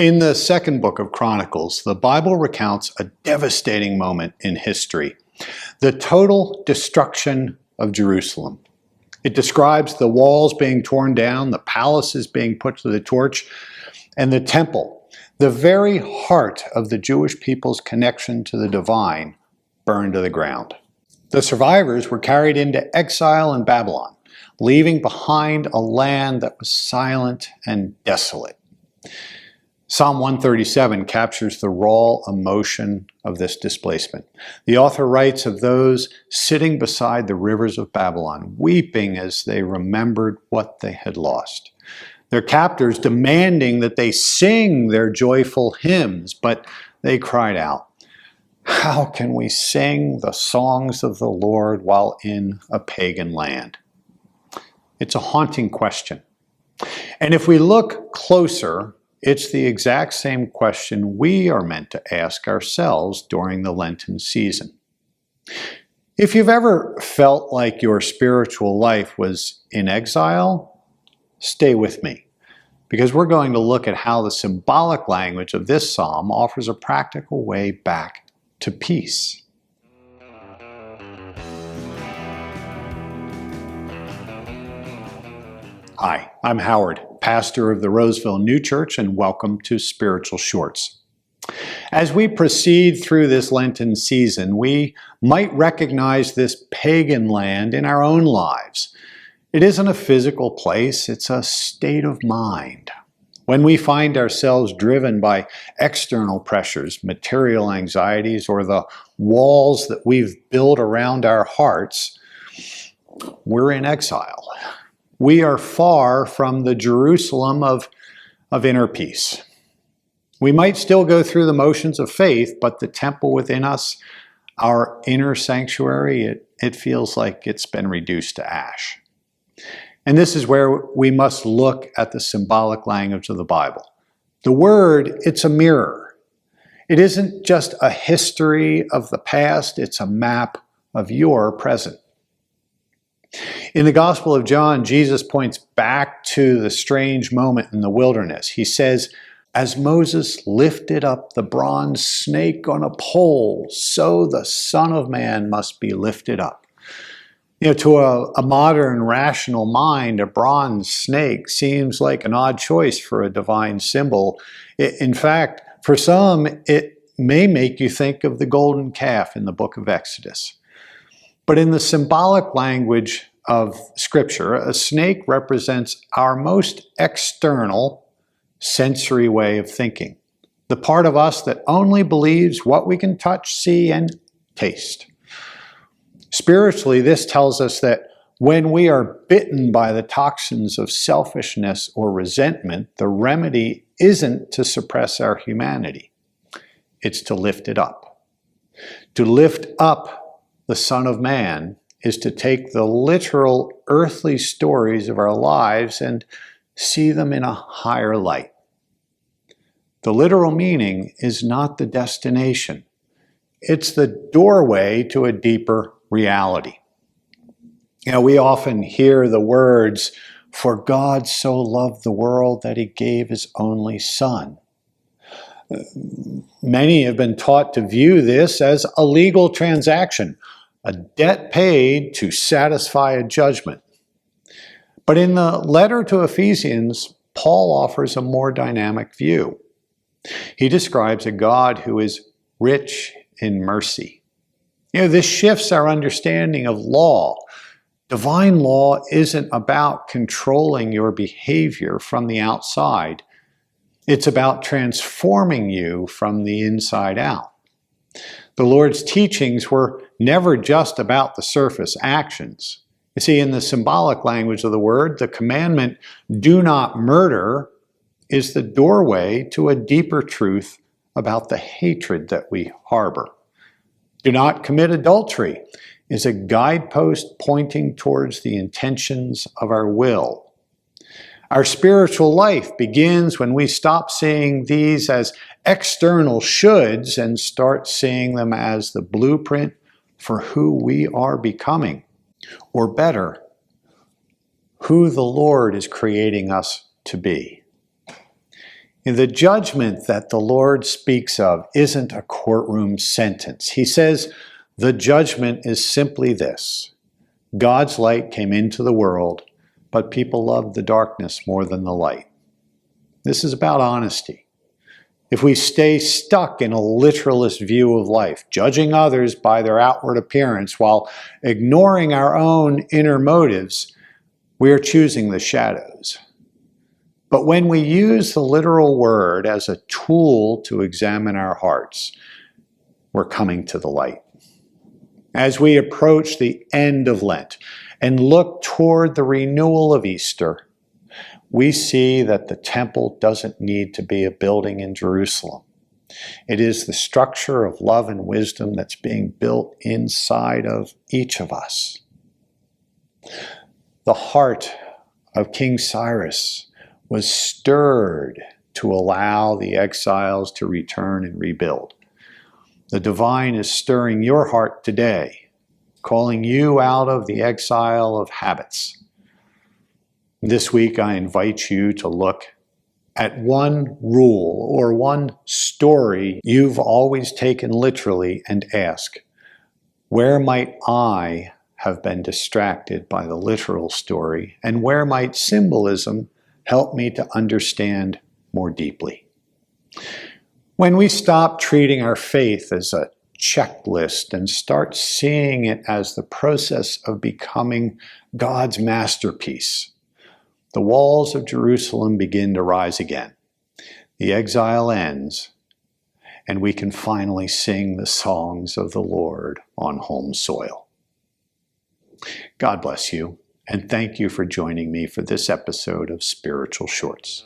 In the second book of Chronicles, the Bible recounts a devastating moment in history, the total destruction of Jerusalem. It describes the walls being torn down, the palaces being put to the torch, and the temple, the very heart of the Jewish people's connection to the divine, burned to the ground. The survivors were carried into exile in Babylon, leaving behind a land that was silent and desolate. Psalm 137 captures the raw emotion of this displacement. The author writes of those sitting beside the rivers of Babylon, weeping as they remembered what they had lost. Their captors demanding that they sing their joyful hymns, but they cried out, "How can we sing the songs of the Lord while in a pagan land?" It's a haunting question. And if we look closer, it's the exact same question we are meant to ask ourselves during the Lenten season. If you've ever felt like your spiritual life was in exile, stay with me, because we're going to look at how the symbolic language of this psalm offers a practical way back to peace. Hi, I'm Howard, pastor of the Roseville New Church, and welcome to Spiritual Shorts. As we proceed through this Lenten season, we might recognize this pagan land in our own lives. It isn't a physical place, it's a state of mind. When we find ourselves driven by external pressures, material anxieties, or the walls that we've built around our hearts, we're in exile. We are far from the Jerusalem of inner peace. We might still go through the motions of faith, but the temple within us, our inner sanctuary, it feels like it's been reduced to ash. And this is where we must look at the symbolic language of the Bible. The Word, it's a mirror. It isn't just a history of the past, it's a map of your present. In the Gospel of John, Jesus points back to the strange moment in the wilderness. He says, "As Moses lifted up the bronze snake on a pole, so the Son of Man must be lifted up." To a modern rational mind, a bronze snake seems like an odd choice for a divine symbol. In fact, for some, it may make you think of the golden calf in the book of Exodus. But in the symbolic language of Scripture, a snake represents our most external sensory way of thinking, the part of us that only believes what we can touch, see, and taste. Spiritually, this tells us that when we are bitten by the toxins of selfishness or resentment, the remedy isn't to suppress our humanity. It's to lift it up. To lift up the Son of Man is to take the literal earthly stories of our lives and see them in a higher light. The literal meaning is not the destination. It's the doorway to a deeper reality. We often hear the words, "For God so loved the world that he gave his only Son." Many have been taught to view this as a legal transaction, a debt paid to satisfy a judgment. But in the letter to Ephesians, Paul offers a more dynamic view. He describes a God who is rich in mercy. This shifts our understanding of law. Divine law isn't about controlling your behavior from the outside. It's about transforming you from the inside out. The Lord's teachings were never just about the surface actions. You see, in the symbolic language of the word, the commandment, "Do not murder," is the doorway to a deeper truth about the hatred that we harbor. "Do not commit adultery" is a guidepost pointing towards the intentions of our will. Our spiritual life begins when we stop seeing these as external shoulds and start seeing them as the blueprint for who we are becoming, or better, who the Lord is creating us to be. The judgment that the Lord speaks of isn't a courtroom sentence. He says the judgment is simply this: God's light came into the world, but people loved the darkness more than the light. This is about honesty. If we stay stuck in a literalist view of life, judging others by their outward appearance while ignoring our own inner motives, we are choosing the shadows. But when we use the literal word as a tool to examine our hearts, we're coming to the light. As we approach the end of Lent and look toward the renewal of Easter, we see that the temple doesn't need to be a building in Jerusalem. It is the structure of love and wisdom that's being built inside of each of us. The heart of King Cyrus was stirred to allow the exiles to return and rebuild. The divine is stirring your heart today, calling you out of the exile of habits. This week, I invite you to look at one rule or one story you've always taken literally and ask, where might I have been distracted by the literal story, and where might symbolism help me to understand more deeply? When we stop treating our faith as a checklist and start seeing it as the process of becoming God's masterpiece, the walls of Jerusalem begin to rise again. The exile ends, and we can finally sing the songs of the Lord on home soil. God bless you, and thank you for joining me for this episode of Spiritual Shorts.